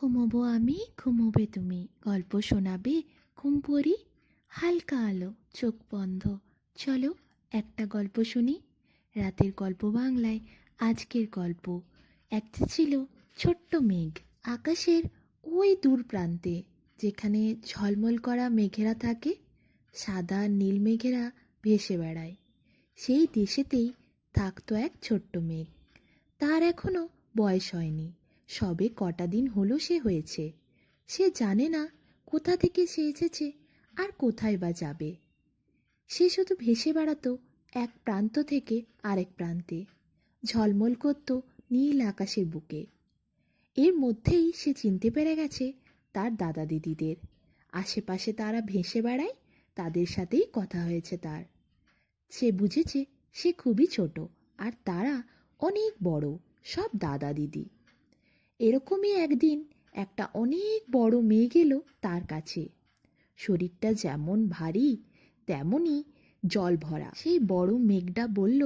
ঘুমোবো আমি, ঘুমোবে তুমি, গল্প শোনাবে ঘুম পড়ি। হালকা আলো, চোখ বন্ধ, চলো একটা গল্প শুনি। রাতের গল্প বাংলায়। আজকের গল্প। একটা ছিল ছোট্ট মেঘ, আকাশের ওই দূর প্রান্তে, যেখানে ঝলমল করা মেঘেরা থাকে, সাদা নীল মেঘেরা ভেসে বেড়ায়। সেই দেশেতেই থাকতো এক ছোট্ট মেঘ। তার এখনো বয়স হয়নি, সবে কটা দিন হলো সে হয়েছে। সে জানে না কোথা থেকে সে এসেছে আর কোথায় বা যাবে। সে শুধু ভেসে বেড়াতো এক প্রান্ত থেকে আরেক প্রান্তে, ঝলমল করত নীল আকাশের বুকে। এর মধ্যেই সে চিনতে পেরে গেছে তার দাদা দিদিদের। আশেপাশে তারা ভেসে বেড়ায়, তাদের সাথেই কথা হয়েছে তার। সে বুঝেছে সে খুবই ছোট আর তারা অনেক বড়, সব দাদা দিদি। এরকমই একদিন একটা অনেক বড় মেঘ এলো তার কাছে। শরীরটা যেমন ভারী তেমনই জল ভরা। সেই বড় মেঘটা বলল,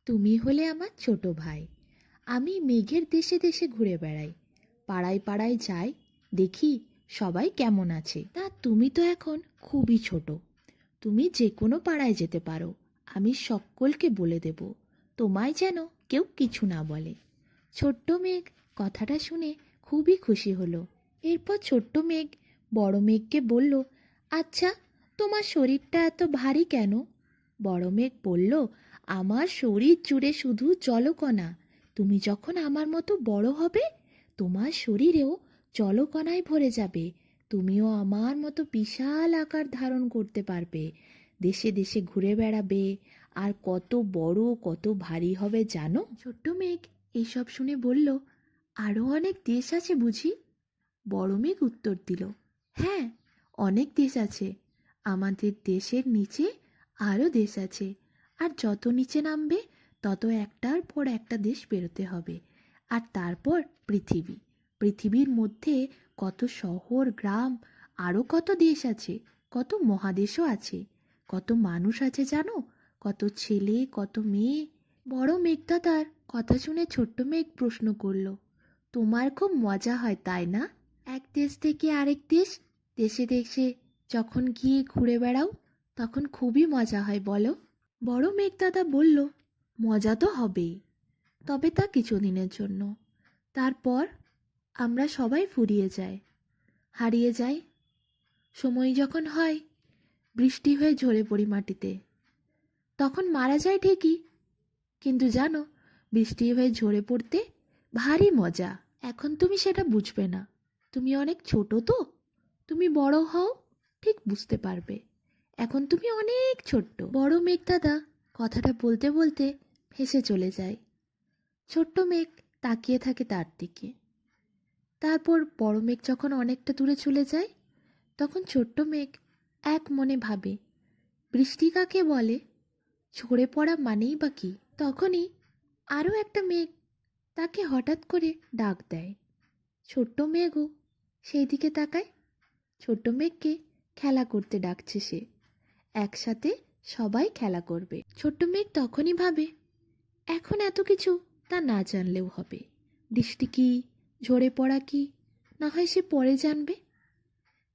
তুমি হলে আমার ছোট ভাই। আমি মেঘের দেশে দেশে ঘুরে বেড়াই, পাড়ায় পাড়ায় যাই, দেখি সবাই কেমন আছে। তা তুমি তো এখন খুবই ছোট, তুমি যে কোনো পাড়ায় যেতে পারো, আমি সকলকে বলে দেব তোমায় যেন কেউ কিছু না বলে। ছোট্ট মেঘ কথাটা শুনে খুবই খুশি হলো। এরপর ছোট্ট মেঘ বড় মেঘকে বলল, আচ্ছা তোমার শরীরটা এত ভারী কেন? বড় মেঘ বলল, আমার শরীর জুড়ে শুধু জলকণা। তুমি যখন আমার মতো বড় হবে, তোমার শরীরেও জলকণায় ভরে যাবে। তুমিও আমার মতো বিশাল আকার ধারণ করতে পারবে, দেশে দেশে ঘুরে বেড়াবে, আর কত বড় কত ভারী হবে জানো? ছোট্ট মেঘ এইসব শুনে বলল, আরও অনেক দেশ আছে বুঝি? বড় মেঘ উত্তর দিল, হ্যাঁ, অনেক দেশ আছে। আমাদের দেশের নিচে আরও দেশ আছে, আর যত নিচে নামবে তত একটার পর একটা দেশ পেরোতে হবে। আর তারপর পৃথিবী, পৃথিবীর মধ্যে কত শহর গ্রাম, আরও কত দেশ আছে, কত মহাদেশও আছে, কত মানুষ আছে জানো, কত ছেলে কত মেয়ে। বড় মেঘটা তার কথা শুনে ছোট্ট মেঘ প্রশ্ন করল, তোমার খুব মজা হয় তাই না? এক দেশ থেকে আরেক দেশ, দেশে দেশে যখন গিয়ে ঘুরে বেড়াও, তখন খুবই মজা হয় বলো? বড় মেঘ দাদা বলল, মজা তো হবেই, তবে তা কিছুদিনের জন্য। তারপর আমরা সবাই ফুরিয়ে যাই, হারিয়ে যাই। সময় যখন হয়, বৃষ্টি হয়ে ঝরে পড়ি মাটিতে, তখন মারা যায় ঠিকই, কিন্তু জানো, বৃষ্টি হয়ে ঝরে পড়তে ভারী মজা। এখন তুমি সেটা বুঝবে না, তুমি অনেক ছোট তো। তুমি বড় হও, ঠিক বুঝতে পারবে। এখন তুমি অনেক ছোট্ট। বড় মেঘ দাদা কথাটা বলতে বলতে ভেসে চলে যায়। ছোট্ট মেঘ তাকিয়ে থাকে তার দিকে। তারপর বড় মেঘ যখন অনেকটা দূরে চলে যায়, তখন ছোট্ট মেঘ এক মনে ভাবে, বৃষ্টি কাকে বলে? ঝরে পড়া মানেই বা কি? তখনই আরও একটা মেঘ তাকে হঠাৎ করে ডাক দেয়। ছোট্ট মেঘও সেই দিকে তাকায়। ছোট্ট মেঘকে খেলা করতে ডাকছে সে, একসাথে সবাই খেলা করবে। ছোট্ট মেঘ তখনই ভাবে, এখন এত কিছু তা না জানলেও হবে। বৃষ্টি কি, ঝরে পড়া কি, না হয় সে পরে জানবে।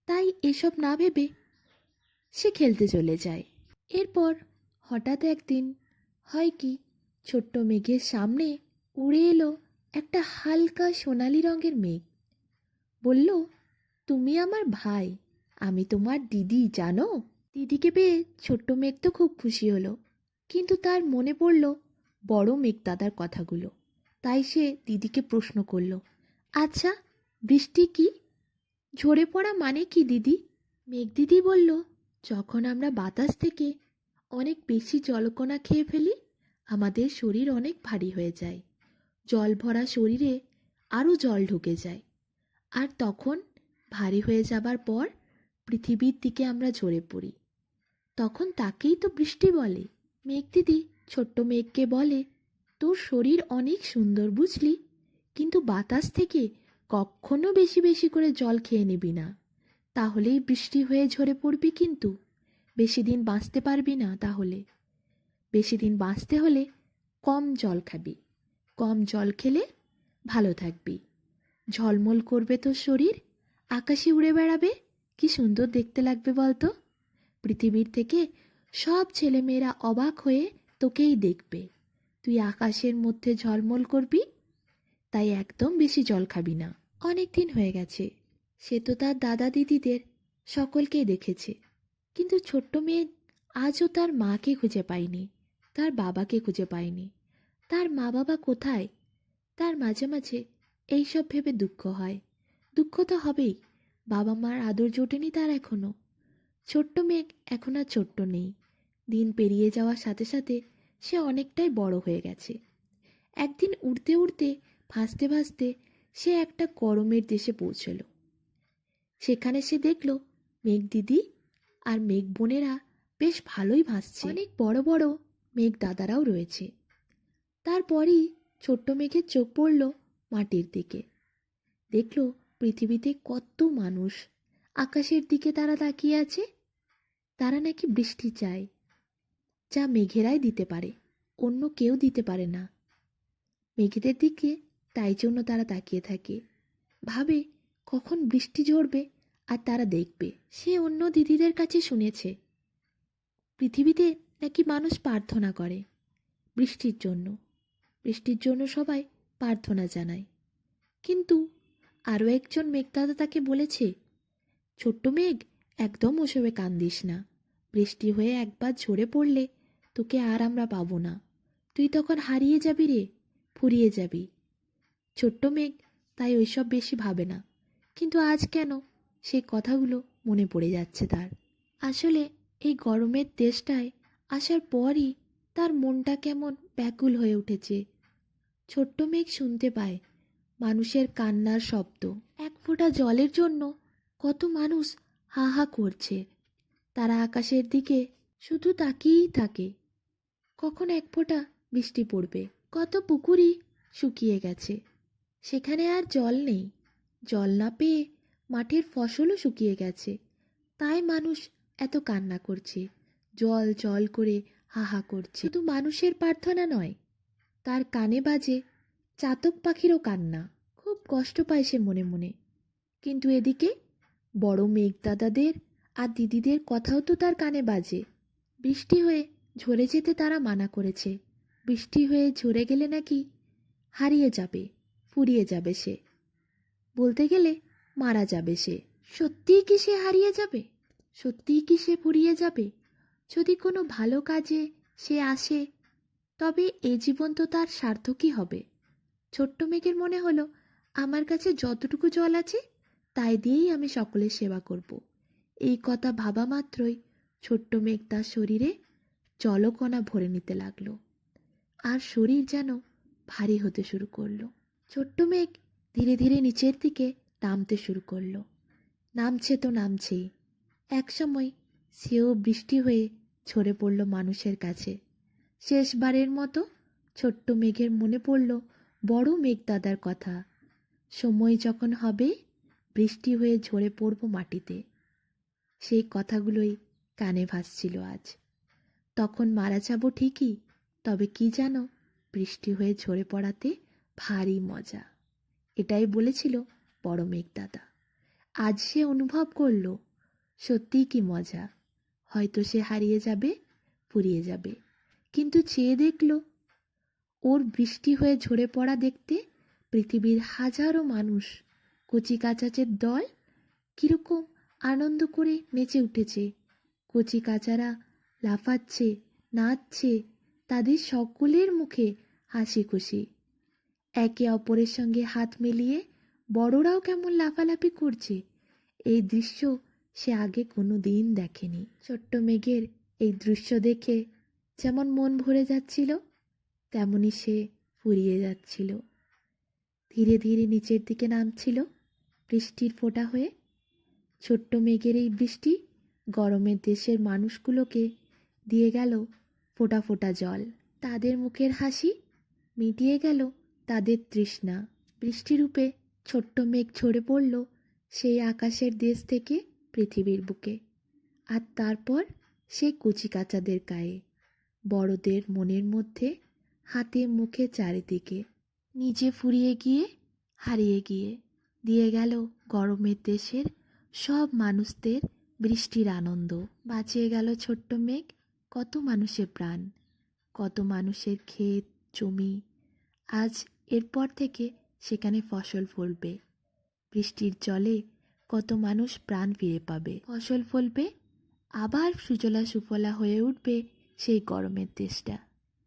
তাই এসব না ভেবে সে খেলতে চলে যায়। এরপর হঠাৎ একদিন হয় কি, ছোট্ট মেঘের সামনে উড়ে এলো একটা হালকা সোনালি রঙের মেঘ। বলল, তুমি আমার ভাই, আমি তোমার দিদি জানো? দিদিকে পেয়ে ছোট্ট মেঘ তো খুব খুশি হলো, কিন্তু তার মনে পড়ল বড় মেঘ দাদার কথাগুলো। তাই সে দিদিকে প্রশ্ন করল, আচ্ছা বৃষ্টি কি, ঝরে পড়া মানে কি দিদি? মেঘ দিদি বলল, যখন আমরা বাতাস থেকে অনেক বেশি জলকণা খেয়ে ফেলি, আমাদের শরীর অনেক ভারী হয়ে যায়। জল ভরা শরীরে আরও জল ঢুকে যায়, আর তখন ভারী হয়ে যাবার পর পৃথিবীর দিকে আমরা ঝরে পড়ি। তখন তাকেই তো বৃষ্টি বলে। মেঘ দিদি ছোট্ট মেঘকে বলে, তোর শরীর অনেক সুন্দর বুঝলি, কিন্তু বাতাস থেকে কখনো বেশি বেশি করে জল খেয়ে নিবি না, তাহলেই বৃষ্টি হয়ে ঝরে পড়বি। কিন্তু বেশি দিন বাঁচতে পারবি না। তাহলে বেশি দিন বাঁচতে হলে কম জল খাবি, কম জল খেলে ভালো থাকবি। ঝলমল করবে তোর শরীর, আকাশে উড়ে বেড়াবে, কি সুন্দর দেখতে লাগবে বলতো। পৃথিবীর থেকে সব ছেলেমেয়েরা অবাক হয়ে তোকেই দেখবে। তুই আকাশের মধ্যে ঝলমল করবি, তাই একদম বেশি জল খাবি না। অনেক দিন হয়ে গেছে, সে তো তার দাদা দিদিদের সকলকেই দেখেছে, কিন্তু ছোট্ট মেয়ে আজও তার মাকে খুঁজে পায়নি, তার বাবাকে খুঁজে পায়নি। তার মা বাবা কোথায়? তার মাঝে মাঝে এইসব ভেবে দুঃখ হয়। দুঃখ তো হবেই, বাবা মার আদর জোটেনি তার এখনো। ছোট্ট মেঘ এখন আর ছোট্ট নেই, দিন পেরিয়ে যাওয়ার সাথে সাথে সে অনেকটাই বড় হয়ে গেছে। একদিন উড়তে উড়তে ভাসতে ভাসতে সে একটা গরমের দেশে পৌঁছল। সেখানে সে দেখল মেঘ দিদি আর মেঘ বোনেরা বেশ ভালোই ভাসছে, অনেক বড় বড় মেঘ দাদারাও রয়েছে। তারপরই ছোট্ট মেঘের চোখ পড়ল মাটির দিকে। দেখল পৃথিবীতে কত মানুষ আকাশের দিকে তারা তাকিয়ে আছে। তারা নাকি বৃষ্টি চায়, যা মেঘেরাই দিতে পারে, অন্য কেউ দিতে পারে না। মেঘেদের দিকে তাই জন্য তারা তাকিয়ে থাকে, ভাবে কখন বৃষ্টি ঝরবে আর তারা দেখবে। সে অন্য দিদিদের কাছে শুনেছে পৃথিবীতে নাকি মানুষ প্রার্থনা করে বৃষ্টির জন্য, বৃষ্টির জন্য সবাই প্রার্থনা জানায়। কিন্তু আরও একজন মেঘদাদা তাকে বলেছে, ছোট্ট মেঘ, একদম ওসবে কান দিস না। বৃষ্টি হয়ে একবার ঝরে পড়লে তোকে আর আমরা পাবো না, তুই তখন হারিয়ে যাবি রে, ফুরিয়ে যাবি। ছোট্ট মেঘ তাই ওইসব বেশি ভাবে না, কিন্তু আজ কেন সেই কথাগুলো মনে পড়ে যাচ্ছে তার। আসলে এই গরমের দেশটায় আসার পরই তার মনটা কেমন ব্যাকুল হয়ে উঠেছে। ছোট্ট মেঘ শুনতে পায় মানুষের কান্নার শব্দ, এক ফোঁটা জলের জন্য কত মানুষ হা হা করছে। তারা আকাশের দিকে শুধু তাকিয়েই থাকে, কখন এক ফোঁটা বৃষ্টি পড়বে। কত পুকুরই শুকিয়ে গেছে, সেখানে আর জল নেই। জল না পেয়ে মাঠের ফসলও শুকিয়ে গেছে, তাই মানুষ এত কান্না করছে, জল জল করে হাহা করছে। শুধু মানুষের প্রার্থনা নয়, তার কানে বাজে চাতক পাখিরও কান্না। খুব কষ্ট পায় সে মনে মনে। কিন্তু এদিকে বড় মেঘদাদাদের আর দিদিদের কথাও তো তার কানে বাজে। বৃষ্টি হয়ে ঝরে যেতে তারা মানা করেছে, বৃষ্টি হয়ে ঝরে গেলে নাকি হারিয়ে যাবে, ফুরিয়ে যাবে সে, বলতে গেলে মারা যাবে সে। সত্যিই কি সে হারিয়ে যাবে? সত্যিই কি সে ফুরিয়ে যাবে? যদি কোনো ভালো কাজে সে আসে, তবে এ জীবন তো তার সার্থকই হবে। ছোট্ট মেঘের মনে হলো, আমার কাছে যতটুকু জল আছে তাই দিয়েই আমি সকলের সেবা করব। এই কথা ভাবা মাত্রই ছোট্ট মেঘ তার শরীরে জলকণা ভরে নিতে লাগলো, আর শরীর যেন ভারী হতে শুরু করলো। ছোট্ট মেঘ ধীরে ধীরে নিচের দিকে নামতে শুরু করলো। নামছে তো নামছেই, একসময় সেও বৃষ্টি হয়ে ঝরে পড়ল মানুষের কাছে। শেষবারের মতো ছোট্ট মেঘের মনে পড়ল বড় মেঘদাদার কথা, সময় যখন হবে বৃষ্টি হয়ে ঝরে পড়ব মাটিতে। সেই কথাগুলোই কানে ভাসছিল আজ। তখন মারা যাব ঠিকই, তবে কি জানো, বৃষ্টি হয়ে ঝরে পড়াতে ভারী মজা, এটাই বলেছিল বড় মেঘদাদা। আজ সে অনুভব করল সত্যিই কি মজা। হয়তো সে হারিয়ে যাবে, ফুরিয়ে যাবে, কিন্তু চেয়ে দেখল ওর বৃষ্টি হয়ে ঝরে পড়া দেখতে পৃথিবীর হাজারো মানুষ, কচি কাচাচের দল কিরকম আনন্দ করে নেচে উঠেছে। কচি কাচারা লাফাচ্ছে, নাচছে, তাদের সকলের মুখে হাসি খুশি। একে অপরের সঙ্গে হাত মিলিয়ে বড়রাও কেমন লাফালাফি করছে। এই দৃশ্য সে আগে কোনো দিন দেখেনি। ছোট্ট মেঘের এই দৃশ্য দেখে যেমন মন ভরে যাচ্ছিল, তেমনি সে ফুরিয়ে যাচ্ছিল। ধীরে ধীরে নিচের দিকে নামছিল বৃষ্টির ফোঁটা হয়ে। ছোট্ট মেঘের এই বৃষ্টি গরমের দেশের মানুষগুলোকে দিয়ে গেল ফোঁটা ফোঁটা জল। তাদের মুখের হাসি মিটিয়ে গেল তাদের তৃষ্ণা। বৃষ্টিরূপে ছোট্ট মেঘ ঝরে পড়ল সেই আকাশের দেশ থেকে পৃথিবীর বুকে, আর তারপর সেই কচিকাচাদের গায়ে, বড়দের মনের মধ্যে, হাতে মুখে চারিদিকে। নিজে ফুরিয়ে গিয়ে, হারিয়ে গিয়ে দিয়ে গেল গরমের দেশের সব মানুষদের বৃষ্টির আনন্দ। বাঁচিয়ে গেল ছোট্ট মেঘ কত মানুষের প্রাণ, কত মানুষের ক্ষেত জমি। আজ এরপর থেকে সেখানে ফসল ফলবে, বৃষ্টির জলে কত মানুষ প্রাণ ফিরে পাবে, ফসল ফলবে, আবার সুজলা সুফলা হয়ে উঠবে সেই গরমের দেশটা।